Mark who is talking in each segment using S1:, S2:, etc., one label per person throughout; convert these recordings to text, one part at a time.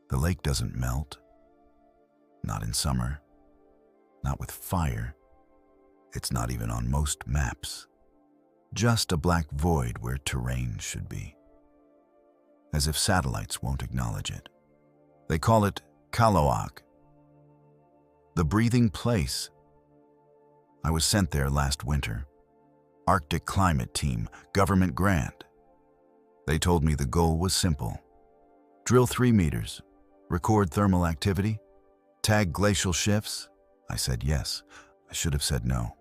S1: The lake doesn't melt. Not in summer. Not with fire. It's not even on most maps. Just a black void where terrain should be. As if satellites won't acknowledge it. They call it Kalawag. The breathing place. I was sent there last winter. Arctic climate team, government grant. They told me the goal was simple. Drill 3 meters, record thermal activity, tag glacial shifts. I said yes. I should have said no.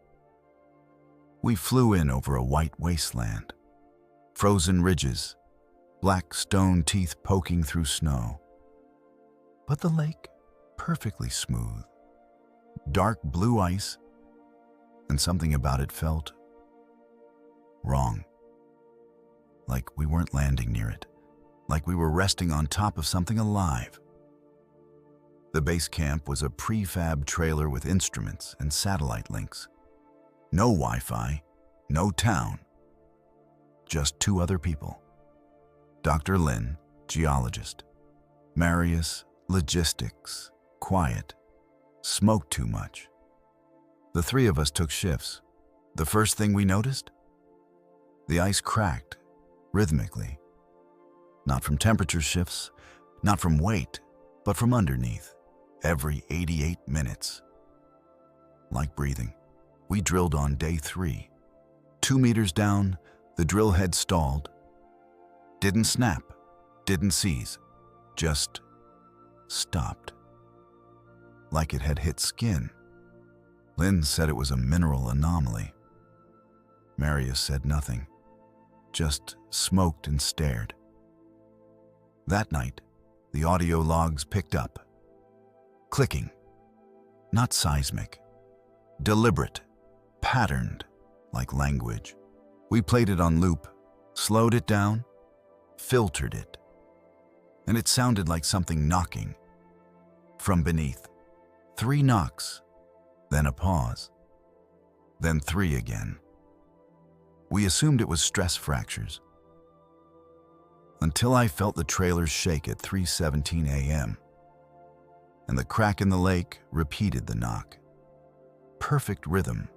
S1: We flew in over a white wasteland. Frozen ridges, black stone teeth poking through snow. But the lake, perfectly smooth. Dark blue ice, and something about it felt wrong. Like we weren't landing near it. Like we were resting on top of something alive. The base camp was a prefab trailer with instruments and satellite links. No Wi-Fi, no town. Just 2 other people. Dr. Lynn, geologist. Marius, logistics, quiet. Smoked too much. The 3 of us took shifts. The first thing we noticed? The ice cracked, rhythmically. Not from temperature shifts, not from weight, but from underneath, every 88 minutes. Like breathing, we drilled on day 3. 2 meters down, the drill head stalled. Didn't snap, didn't seize, just stopped. Like it had hit skin. Lynn said it was a mineral anomaly. Marius said nothing, just smoked and stared. That night, the audio logs picked up. Clicking. Not seismic. Deliberate. Patterned, like language. We played it on loop, slowed it down, filtered it. And it sounded like something knocking. From beneath. 3 knocks, then a pause, then 3 again. We assumed it was stress fractures. Until I felt the trailer shake at 3:17 a.m. And the crack in the lake repeated the knock. Perfect rhythm.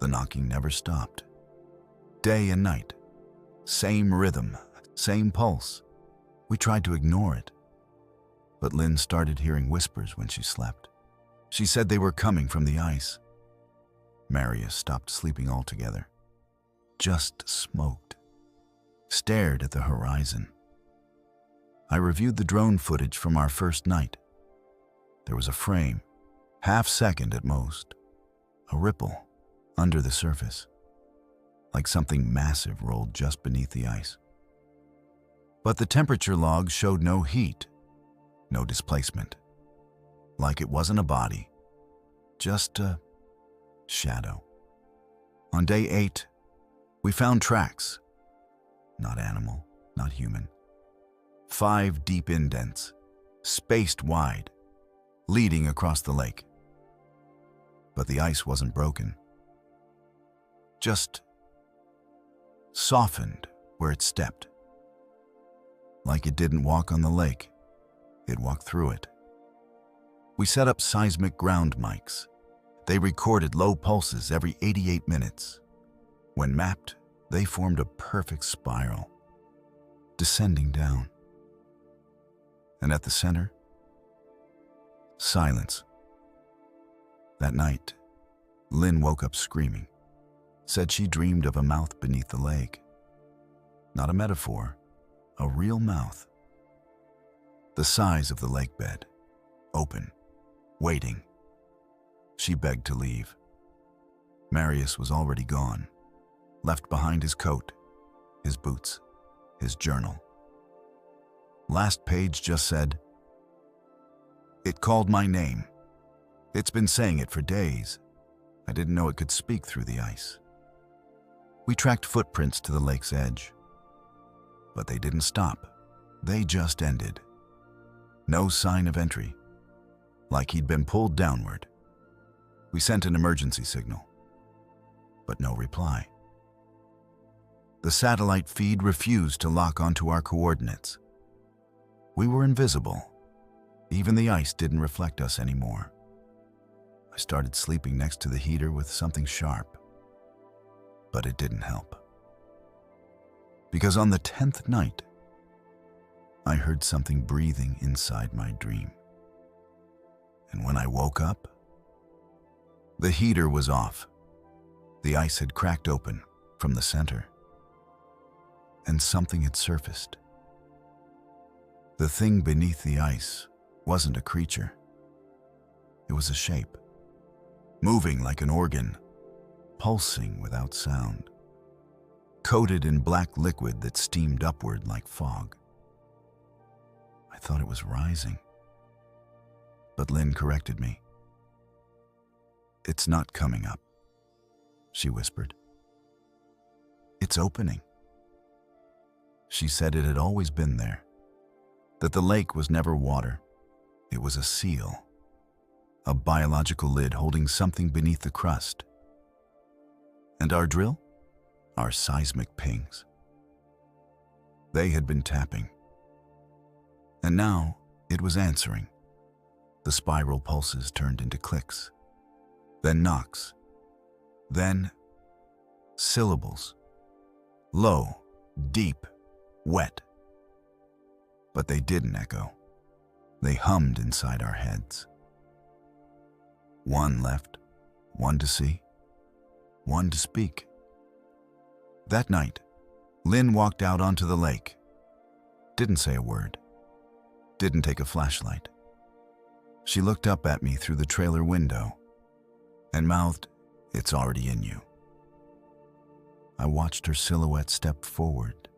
S1: The knocking never stopped. Day and night. Same rhythm, same pulse. We tried to ignore it. But Lynn started hearing whispers when she slept. She said they were coming from the ice. Marius stopped sleeping altogether. Just smoked. Stared at the horizon. I reviewed the drone footage from our first night. There was a frame, half-second at most. A ripple under the surface. Like something massive rolled just beneath the ice. But the temperature log showed no heat, no displacement. Like it wasn't a body, just a shadow. On day 8, we found tracks. Not animal, not human. 5 deep indents, spaced wide, leading across the lake. But the ice wasn't broken. Just softened where it stepped. Like it didn't walk on the lake, it walked through it. We set up seismic ground mics. They recorded low pulses every 88 minutes. When mapped, they formed a perfect spiral, descending down. And at the center, silence. That night, Lynn woke up screaming. Said she dreamed of a mouth beneath the lake. Not a metaphor, a real mouth. The size of the lake bed, open, waiting. She begged to leave. Marius was already gone, left behind his coat, his boots, his journal. Last page just said, "It called my name. It's been saying it for days. I didn't know it could speak through the ice." We tracked footprints to the lake's edge. But they didn't stop. They just ended. No sign of entry. Like he'd been pulled downward. We sent an emergency signal. But no reply. The satellite feed refused to lock onto our coordinates. We were invisible. Even the ice didn't reflect us anymore. I started sleeping next to the heater with something sharp, but it didn't help. Because on the 10th night, I heard something breathing inside my dream. And when I woke up, the heater was off. The ice had cracked open from the center, and something had surfaced. The thing beneath the ice wasn't a creature. It was a shape, moving like an organ, pulsing without sound, coated in black liquid that steamed upward like fog. I thought it was rising, but Lynn corrected me. "It's not coming up," she whispered. "It's opening." She said it had always been there, that the lake was never water. It was a seal, a biological lid holding something beneath the crust. And our drill? Our seismic pings. They had been tapping. And now it was answering. The spiral pulses turned into clicks, then knocks, then syllables. Low, deep, wet. But they didn't echo. They hummed inside our heads. One left, one to see, one to speak. That night, Lynn walked out onto the lake. Didn't say a word. Didn't take a flashlight. She looked up at me through the trailer window and mouthed, "It's already in you." I watched her silhouette step forward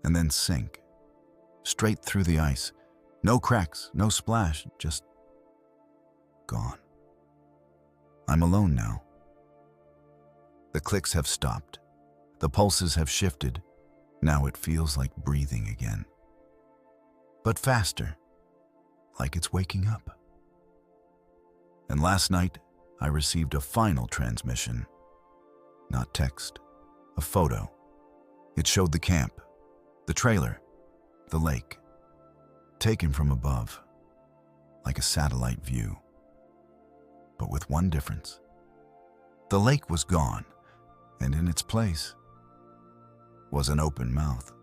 S1: and then sink, straight through the ice. No cracks, no splash, just gone. I'm alone now. The clicks have stopped. The pulses have shifted. Now it feels like breathing again. But faster, like it's waking up. And last night, I received a final transmission. Not text, a photo. It showed the camp, the trailer, the lake, taken from above, like a satellite view. But with one difference. The lake was gone, and in its place was an open mouth.